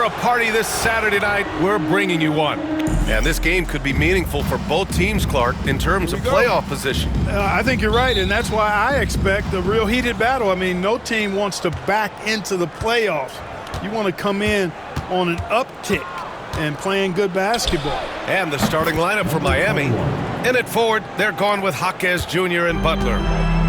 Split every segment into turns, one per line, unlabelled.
for a party this Saturday night, we're bringing you one. And this game could be meaningful for both teams, Clark, in terms of playoff position.
I think you're right, and that's why I expect a real heated battle. I mean, no team wants to back into the playoffs. You want to come in on an uptick and playing good basketball.
And the starting lineup for Miami. In at forward, they're gone with Jaquez Jr. and Butler.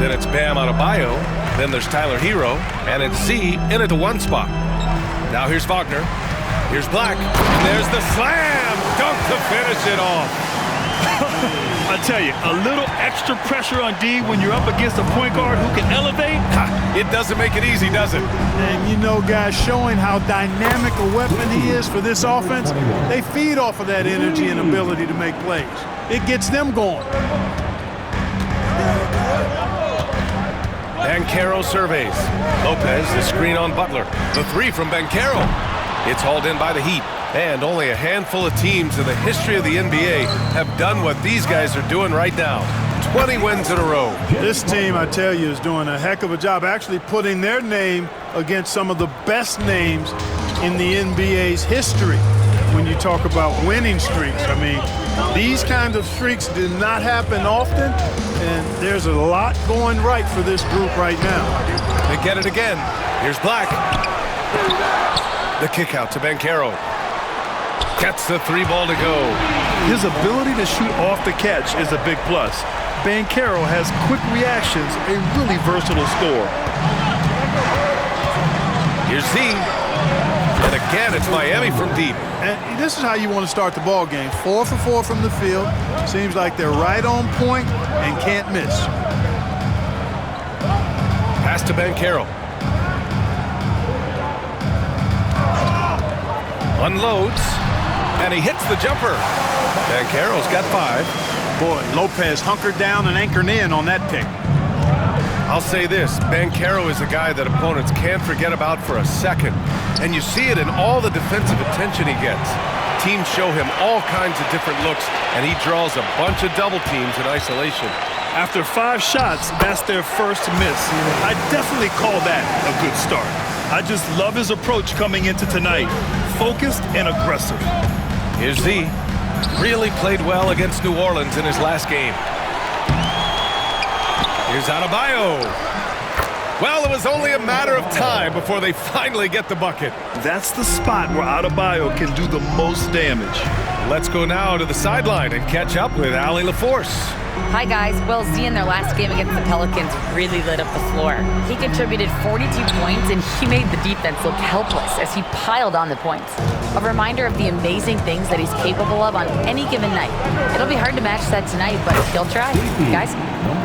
Then it's Bam Adebayo. Then there's Tyler Hero. And it's Z in at the 1 spot. Now here's Wagner. Here's Black. And there's the slam dunk to finish it off.
I tell you, a little extra pressure on D when you're up against a point guard who can elevate.
It doesn't make it easy, does it?
And you know, guys, showing how dynamic a weapon he is for this offense, they feed off of that energy and ability to make plays. It gets them going.
Banchero surveys. Lopez, the screen on Butler. The 3 from Banchero. It's hauled in by the Heat. And only a handful of teams in the history of the NBA have done what these guys are doing right now. 20 wins in a row.
This team, I tell you, is doing a heck of a job actually putting their name against some of the best names in the NBA's history when you talk about winning streaks. I mean, these kinds of streaks do not happen often, and there's a lot going right for this group right now.
They get it again. Here's Black. The kick out to Banchero. Gets the 3 ball to go.
His ability to shoot off the catch is a big plus. Banchero has quick reactions, a really versatile scorer.
Here's Z. And again, it's Miami from deep.
And this is how you want to start the ball game. 4 for 4 from the field. Seems like they're right on point and can't miss.
Pass to Banchero. Unloads. And he hits the jumper. Banchero's got 5.
Boy, Lopez hunkered down and anchored in on that pick.
I'll say this, Banchero is a guy that opponents can't forget about for a second. And you see it in all the defensive attention he gets. Teams show him all kinds of different looks, and he draws a bunch of double teams in isolation.
After 5 shots, that's their first miss. I definitely call that a good start. I just love his approach coming into tonight. Focused and aggressive.
Here's Z. Really played well against New Orleans in his last game. Here's Adebayo. Well, it was only a matter of time before they finally get the bucket.
That's the spot where Adebayo can do the most damage.
Let's go now to the sideline and catch up with Allie LaForce.
Hi, guys. Well, Z in their last game against the Pelicans really lit up the floor. He contributed 42 points, and he made the defense look helpless as he piled on the points. A reminder of the amazing things that he's capable of on any given night. It'll be hard to match that tonight, but he'll try. Guys?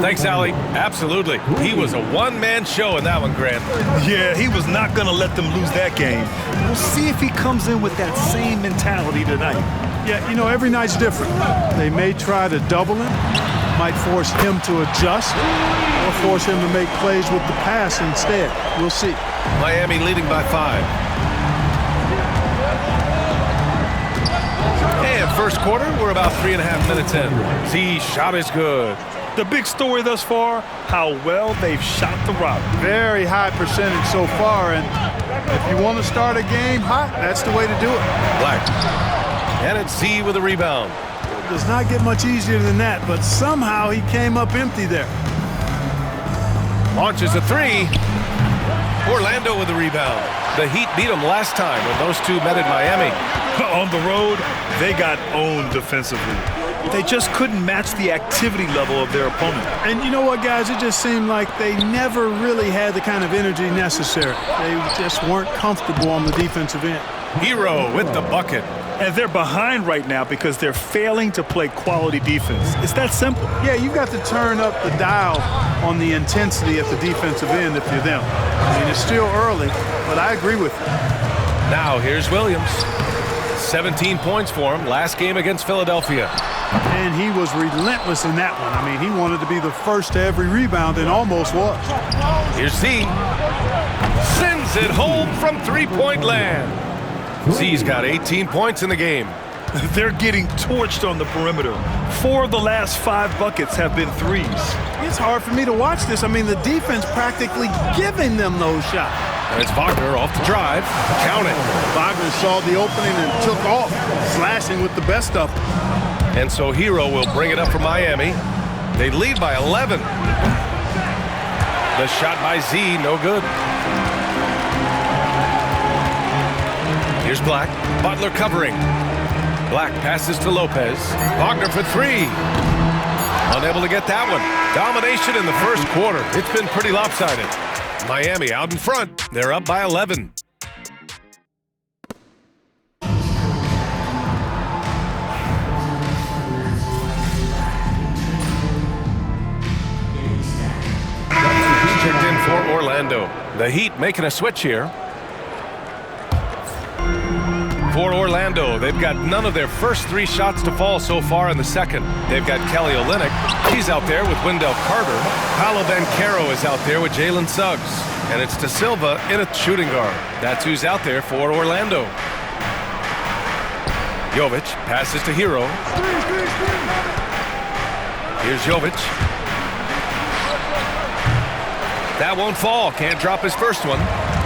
Thanks, Allie. Absolutely. He was a one-man show in that one, Grant.
Yeah, he was not going to let them lose that game. We'll see if he comes in with that same mentality tonight.
Yeah, you know, every night's different. They may try to double him, might force him to adjust, or force him to make plays with the pass instead. We'll see.
Miami leading by 5. And first quarter, we're about 3.5 minutes in. Z shot is good.
The big story thus far, how well they've shot the rock.
Very high percentage so far, and if you want to start a game hot, that's the way to do it.
Black. And it's Z with a rebound.
It does not get much easier than that, but somehow he came up empty there.
Launches a 3. Orlando with a rebound. The Heat beat them last time when those two met in Miami.
On the road, they got owned defensively. They just couldn't match the activity level of their opponent.
And you know what, guys? It just seemed like they never really had the kind of energy necessary. They just weren't comfortable on the defensive end.
Hero with the bucket.
And they're behind right now because they're failing to play quality defense. It's that simple.
Yeah, you've got to turn up the dial on the intensity at the defensive end if you're them. I mean, it's still early, but I agree with you.
Now here's Williams. 17 points for him last game against Philadelphia.
And he was relentless in that one. I mean, he wanted to be the first to every rebound and almost was.
Here's Z. Sends it home from three-point land. Z's got 18 points in the game.
They're getting torched on the perimeter. 4 of the last 5 buckets have been threes.
It's hard for me to watch this. I mean, the defense practically giving them those shots.
And it's Wagner off the drive. Count it.
Wagner saw the opening and took off, slashing with the best of them.
And so Hero will bring it up for Miami. They lead by 11. The shot by Z, no good. Here's Black. Butler covering. Black passes to Lopez. Wagner for 3. Unable to get that one. Domination in the first quarter. It's been pretty lopsided. Miami out in front. They're up by 11. Checked in for Orlando. The Heat making a switch here. For Orlando, they've got none of their first 3 shots to fall so far in the second. They've got Kelly Olynyk. He's out there with Wendell Carter. Paolo Banchero is out there with Jalen Suggs. And it's De Silva in a shooting guard. That's who's out there for Orlando. Jovic passes to Hero. Here's Jovic. That won't fall. Can't drop his first one.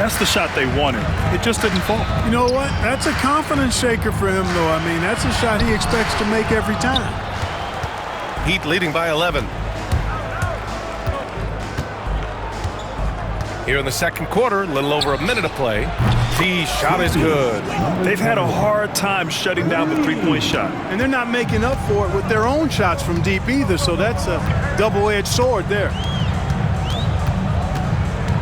That's the shot they wanted. It just didn't fall.
You know what? That's a confidence shaker for him, though. I mean, that's a shot he expects to make every time.
Heat leading by 11. Here in the second quarter, a little over a minute to play. The shot is good.
They've had a hard time shutting down the three-point shot.
And they're not making up for it with their own shots from deep either, so that's a double-edged sword there.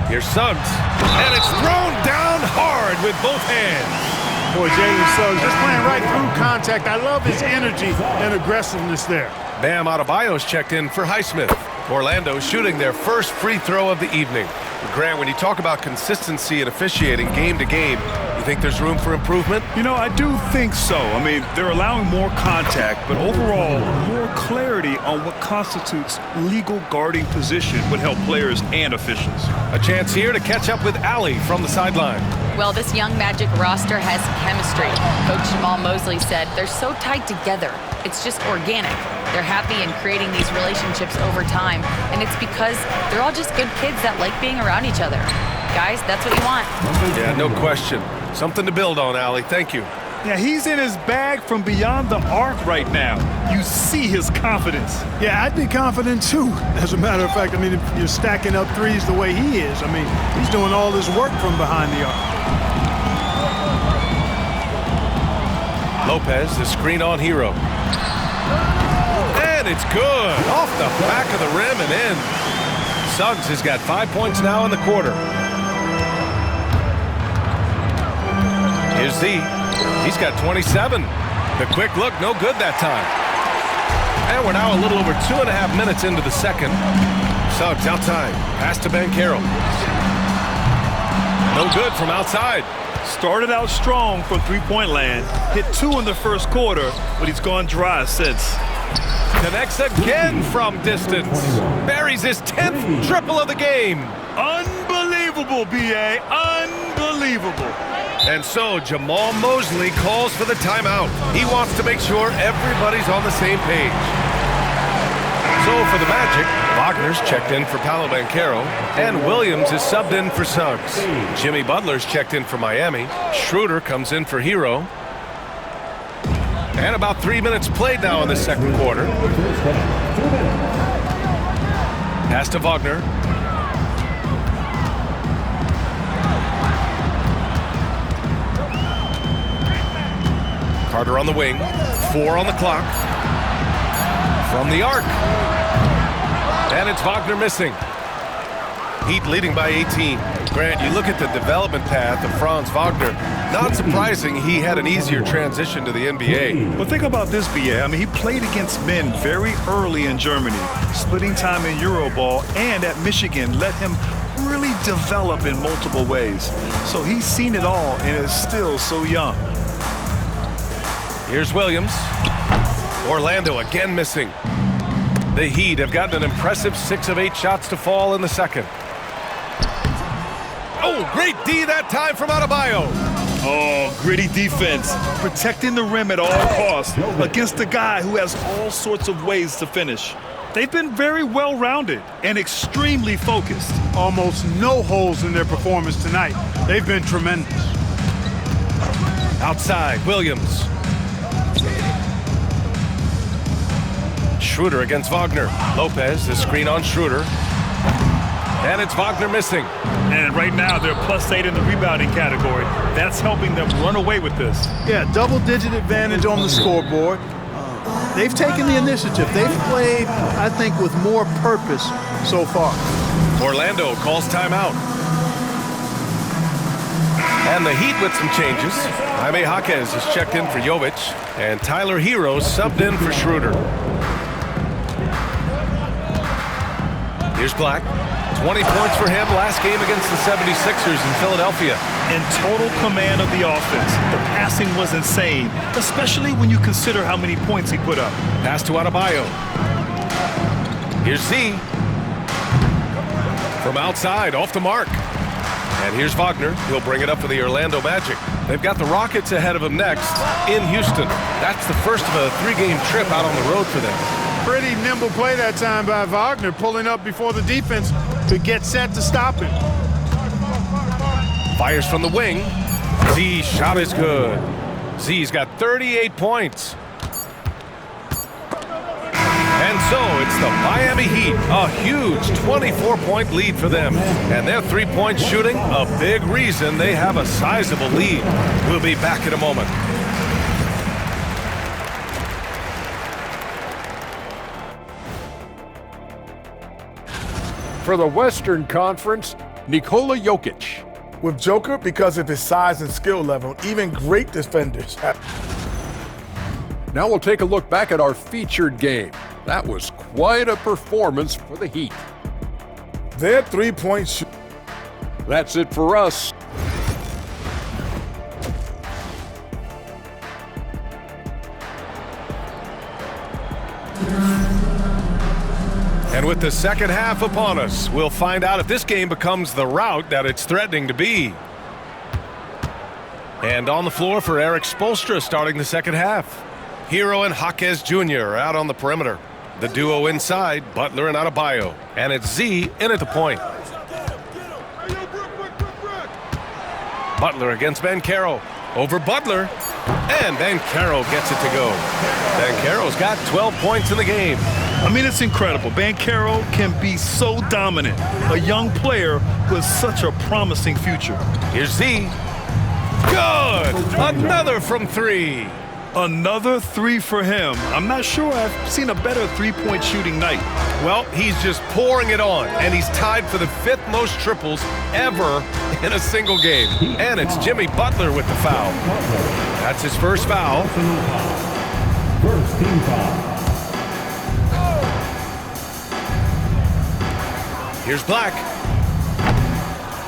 Here's Suggs, and it's thrown down hard with both hands.
Boy, Jalen Suggs just playing right through contact. I love his energy and aggressiveness there.
Bam Adebayo's checked in for Highsmith. Orlando shooting their first free throw of the evening. Grant, when you talk about consistency and officiating game to game, you think there's room for improvement?
You know, I do think so. I mean, they're allowing more contact, but overall, more clarity on what constitutes legal guarding position would help players and officials.
A chance here to catch up with Allie from the sideline.
Well, this young Magic roster has chemistry. Coach Jamal Mosley said they're so tied together. It's just organic. They're happy in creating these relationships over time, and it's because they're all just good kids that like being around each other. Guys, that's what you want.
Yeah, no question. Something to build on, Allie. Thank you.
Yeah, he's in his bag from beyond the arc right now. You see his confidence.
Yeah, I'd be confident too. As a matter of fact, I mean, if you're stacking up threes the way he is, I mean, he's doing all this work from behind the arc.
Lopez, the screen on Hero. And it's good. Off the back of the rim and in. Suggs has got 5 points now in the quarter. Here's Z. He's got 27. The quick look, no good that time. And we're now a little over 2.5 minutes into the second. Suggs outside. Pass to Banchero. No good from outside.
Started out strong from three-point land. Hit 2 in the first quarter, but he's gone dry since.
Connects again from distance. Buries his 10th triple of the game.
Unbelievable, B.A. Unbelievable.
And so Jamal Mosley calls for the timeout. He wants to make sure everybody's on the same page. So for the Magic, Wagner's checked in for Paolo Banchero, and Williams is subbed in for Suggs. Jimmy Butler's checked in for Miami. Schroeder comes in for Hero. And about 3 minutes played now in the second quarter. Pass to Wagner. Carter on the wing. 4 on the clock. From the arc. And it's Wagner missing. Heat leading by 18. Grant, you look at the development path of Franz Wagner. Not surprising he had an easier transition to the NBA.
But think about this, B.A. I mean, he played against men very early in Germany, splitting time in Euroball, and at Michigan let him really develop in multiple ways. So he's seen it all and is still so young.
Here's Williams. Orlando again missing. The Heat have gotten an impressive 6 of 8 shots to fall in the second. Oh, great D that time from Adebayo.
Oh, gritty defense, protecting the rim at all costs against a guy who has all sorts of ways to finish. They've been very well-rounded and extremely focused.
Almost no holes in their performance tonight. They've been tremendous.
Outside, Williams. Schroeder against Wagner. Lopez, the screen on Schroeder. And it's Wagner missing.
And right now, they're +8 in the rebounding category. That's helping them run away with this.
Yeah, double-digit advantage on the scoreboard. They've taken the initiative. They've played, I think, with more purpose so far.
Orlando calls timeout. And the Heat with some changes. Jaime Jaquez is checked in for Jovic. And Tyler Hero subbed in for Schroeder. Here's Black. 20 points for him last game against the 76ers in Philadelphia.
In total command of the offense. The passing was insane, especially when you consider how many points he put up.
Pass to Adebayo. Here's Z. From outside, off the mark. And here's Wagner. He'll bring it up for the Orlando Magic. They've got the Rockets ahead of them next in Houston. That's the first of a 3-game trip out on the road for them.
Pretty nimble play that time by Wagner, pulling up before the defense could get set to stop him.
Fires from the wing. Z shot is good. Z's got 38 points. And so it's the Miami Heat, a huge 24-point lead for them. And their three-point shooting, a big reason they have a sizable lead. We'll be back in a moment.
For the Western Conference, Nikola Jokic.
With Joker, because of his size and skill level, even great defenders have.
Now we'll take a look back at our featured game. That was quite a performance for the Heat.
Their three-point shoot.
That's it for us.
And with the second half upon us, we'll find out if this game becomes the rout that it's threatening to be. And on the floor for Eric Spoelstra starting the second half. Hero and Jaquez Jr. are out on the perimeter. The duo inside, Butler and Adebayo. And it's Z in at the point. Butler against Banchero. Over Butler. And Banchero gets it to go. Banchero's got 12 points in the game.
I mean, it's incredible. Banchero can be so dominant. A young player with such a promising future.
Here's Z. Good! Another from three.
Another three for him. I'm not sure I've seen a better three-point shooting night.
Well, he's just pouring it on, and he's tied for the 5th most triples ever in a single game. And it's Jimmy Butler with the foul. That's his first foul.
First team foul.
Here's Black.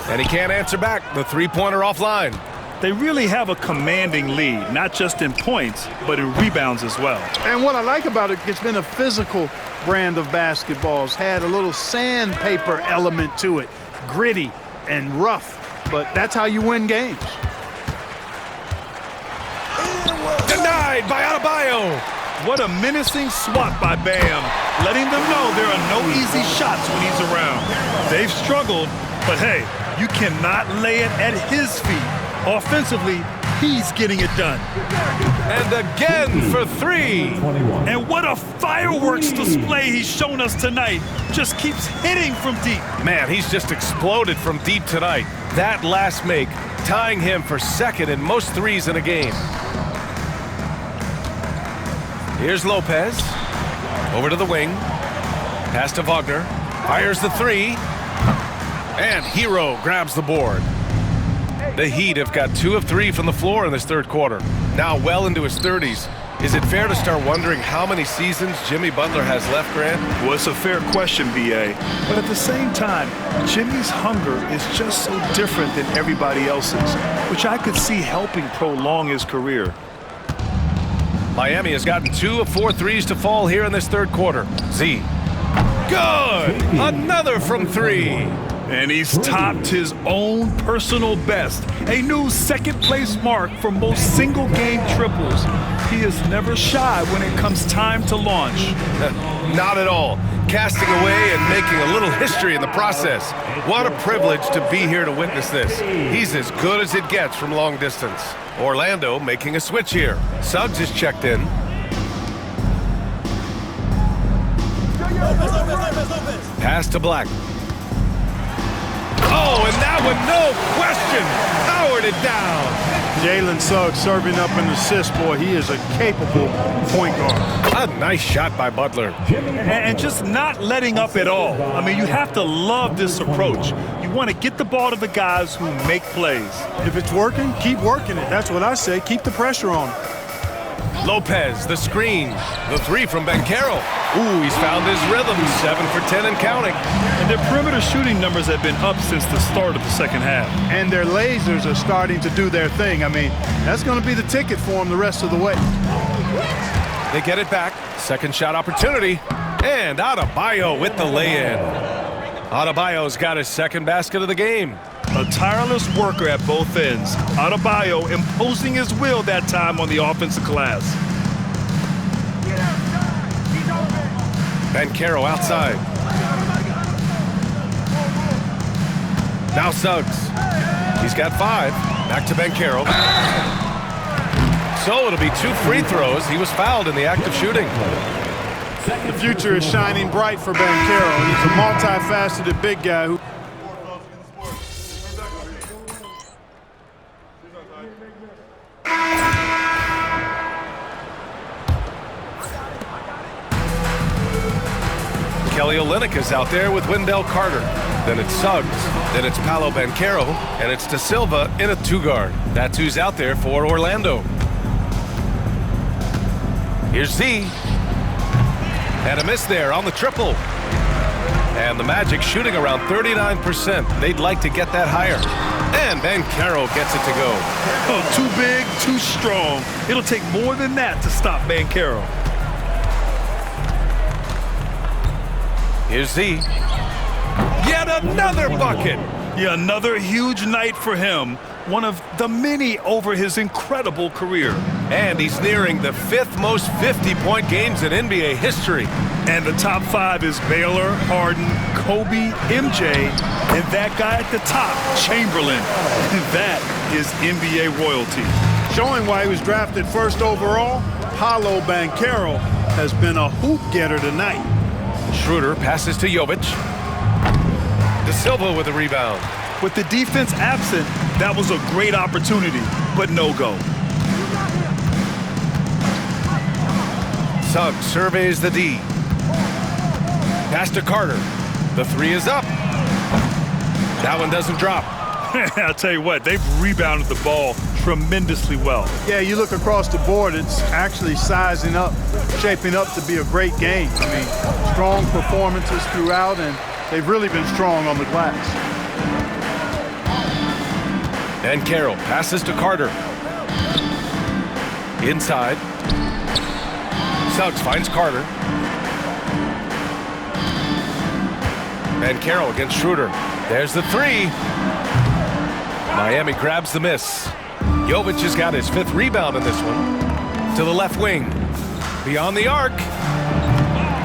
And he can't answer back. The three-pointer offline.
They really have a commanding lead, not just in points, but in rebounds as well.
And what I like about it, it's been a physical brand of basketball. It's had a little sandpaper element to it, gritty and rough, but that's how you win games.
Denied by Adebayo.
What a menacing swat by Bam, letting them know there are no easy shots when he's around. They've struggled, but hey, you cannot lay it at his feet. Offensively, he's getting it done.
And again for three.
And what a fireworks display he's shown us tonight. Just keeps hitting from deep.
Man, he's just exploded from deep tonight. That last make, tying him for second in most threes in a game. Here's Lopez. Over to the wing. Pass to Wagner. Fires the three. And Hero grabs the board. The Heat have got 2 of 3 from the floor in this third quarter. Now well into his 30s. Is it fair to start wondering how many seasons Jimmy Butler has left, Grant?
Well, it's a fair question, B.A. But at the same time, Jimmy's hunger is just so different than everybody else's, which I could see helping prolong his career.
Miami has gotten 2 of 4 threes to fall here in this third quarter. Z. Good! Another from 3.
And he's topped his own personal best. A new second-place mark for most single-game triples. He is never shy when it comes time to launch.
Not at all. Casting away and making a little history in the process. What a privilege to be here to witness this. He's as good as it gets from long distance. Orlando making a switch here. Suggs is checked in. Pass to Black. Oh, and that one, no question, powered it down.
Jalen Suggs serving up an assist, boy. He is a capable point guard.
A nice shot by Butler.
And just not letting up at all. I mean, you have to love this approach. You want to get the ball to the guys who make plays.
If it's working, keep working it. That's what I say. Keep the pressure on him.
Lopez, the screen. The three from Banchero. Ooh, he's found his rhythm. 7 for 10 and counting.
And their perimeter shooting numbers have been up since the start of the second half.
And their lasers are starting to do their thing. I mean, that's going to be the ticket for them the rest of the way.
They get it back. Second shot opportunity. And Adebayo with the lay-in. Adebayo's got his second basket of the game.
A tireless worker at both ends. Adebayo imposing his will that time on the offensive glass.
Banchero outside. Now Suggs. He's got 5. Back to Banchero. So it'll be 2 free throws. He was fouled in the act of shooting.
The future is shining bright for Banchero. He's a multifaceted big guy who
Kelly Olynyk is out there with Wendell Carter. Then it's Suggs. Then it's Paolo Banchero. And it's De Silva in a 2-guard. That's who's out there for Orlando. Here's Z. And a miss there on the triple. And the Magic shooting around 39%. They'd like to get that higher. And Banchero gets it to go.
Oh, too big, too strong. It'll take more than that to stop Banchero.
Here's Z. Yet another bucket.
Yeah, another huge night for him. One of the many over his incredible career.
And he's nearing the 5th most 50-point games in NBA history.
And the top 5 is Baylor, Harden, Kobe, MJ, and that guy at the top, Chamberlain. And that is NBA royalty.
showing why he was drafted first overall. Paolo Banchero has been a hoop getter tonight.
Schroeder passes to Jovic. De Silva with a rebound.
With the defense absent, that was a great opportunity, but no go.
Suggs surveys the D. Pass to Carter. The three is up. That one doesn't drop.
I'll tell you what, they've rebounded the ball tremendously well.
Yeah, you look across the board, it's actually sizing up, shaping up to be a great game. I mean, strong performances throughout, and they've really been strong on the glass.
And Carroll passes to Carter. Inside. Suggs finds Carter. And Carroll against Schroeder. There's the three. Miami grabs the miss. Jovic has got his 5th rebound in this one. To the left wing. Beyond the arc.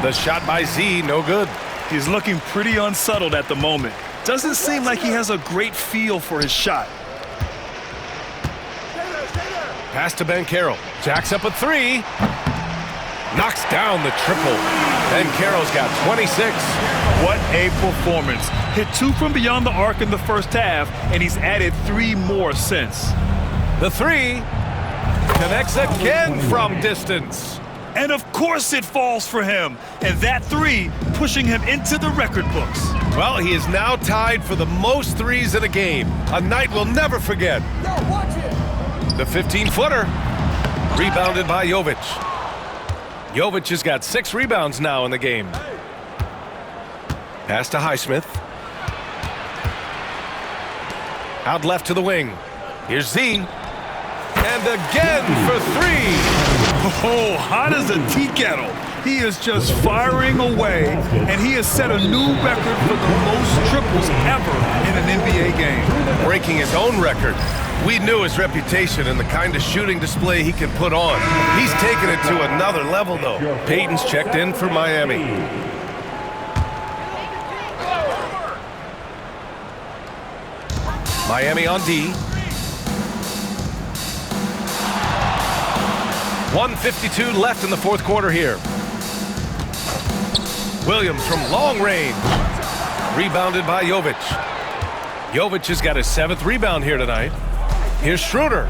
The shot by Z, no good.
He's looking pretty unsettled at the moment. Doesn't seem like he has a great feel for his shot.
Pass to Banchero. Jacks up a three. Knocks down the triple. Banchero's got 26.
What a performance. Hit 2 from beyond the arc in the first half, and he's added 3 more since.
The three connects again from distance.
And of course it falls for him. And that 3 pushing him into the record books.
Well, he is now tied for the most threes in a game. A night we'll never forget. The 15-footer rebounded by Jovic. Jovic has got 6 rebounds now in the game. Pass to Highsmith. Out left to the wing. Here's Z. And again for 3.
Oh, hot as a tea kettle. He is just firing away, and he has set a new record for the most triples ever in an NBA game.
Breaking his own record. We knew his reputation and the kind of shooting display he can put on. He's taken it to another level, though. Payton's checked in for Miami. Miami on D. 1:52 left in the fourth quarter here. Williams from long range. Rebounded by Jovic. Jovic has got his 7th rebound here tonight. Here's Schroeder.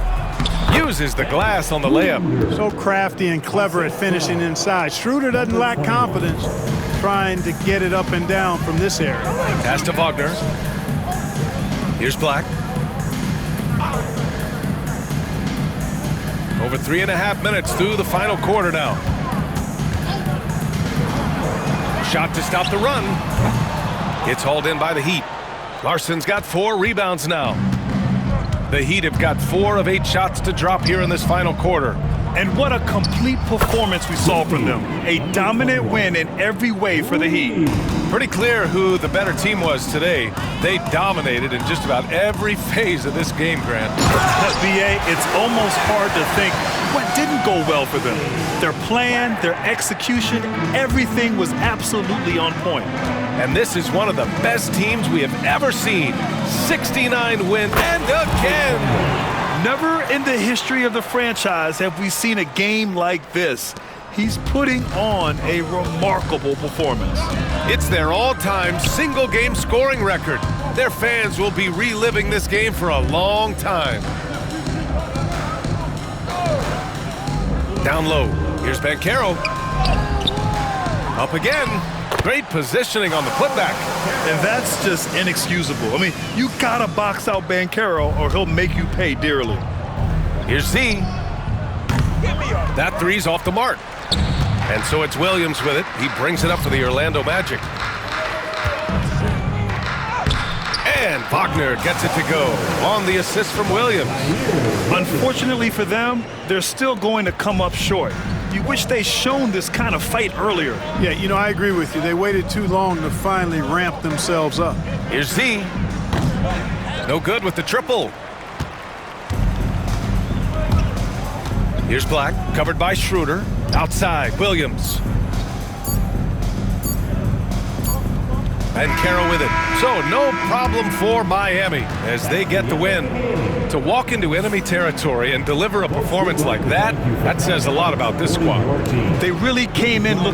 Uses the glass on the layup.
So crafty and clever at finishing inside. Schroeder doesn't lack confidence trying to get it up and down from this area.
Pass to Wagner. Here's Black. Over 3.5 minutes through the final quarter now. Shot to stop the run. It's hauled in by the Heat. Larson's got 4 rebounds now. The Heat have got 4 of 8 shots to drop here in this final quarter.
And what a complete performance we saw from them. A dominant win in every way for the Heat.
Pretty clear who the better team was today. They dominated in just about every phase of this game, Grant.
BA, it's almost hard to think what didn't go well for them. Their plan, their execution, everything was absolutely on point.
And this is one of the best teams we have ever seen. 69 wins, and again!
Never in the history of the franchise have we seen a game like this. He's putting on a remarkable performance.
It's their all-time single-game scoring record. Their fans will be reliving this game for a long time. Down low. Here's Banchero. Up again. Great positioning on the putback.
And that's just inexcusable. I mean, you gotta box out Banchero or he'll make you pay dearly.
Here's Z. That three's off the mark. And so it's Williams with it. He brings it up for the Orlando Magic. And Wagner gets it to go on the assist from Williams.
Unfortunately for them, they're still going to come up short. You wish they'd shown this kind of fight earlier.
Yeah, you know, I agree with you. They waited too long to finally ramp themselves up.
Here's Z. No good with the triple. Here's Black, covered by Schroeder. Outside, Williams. And Banchero with it. So no problem for Miami as they get the win. To walk into enemy territory and deliver a performance like that, that says a lot about this squad.
They really came in looking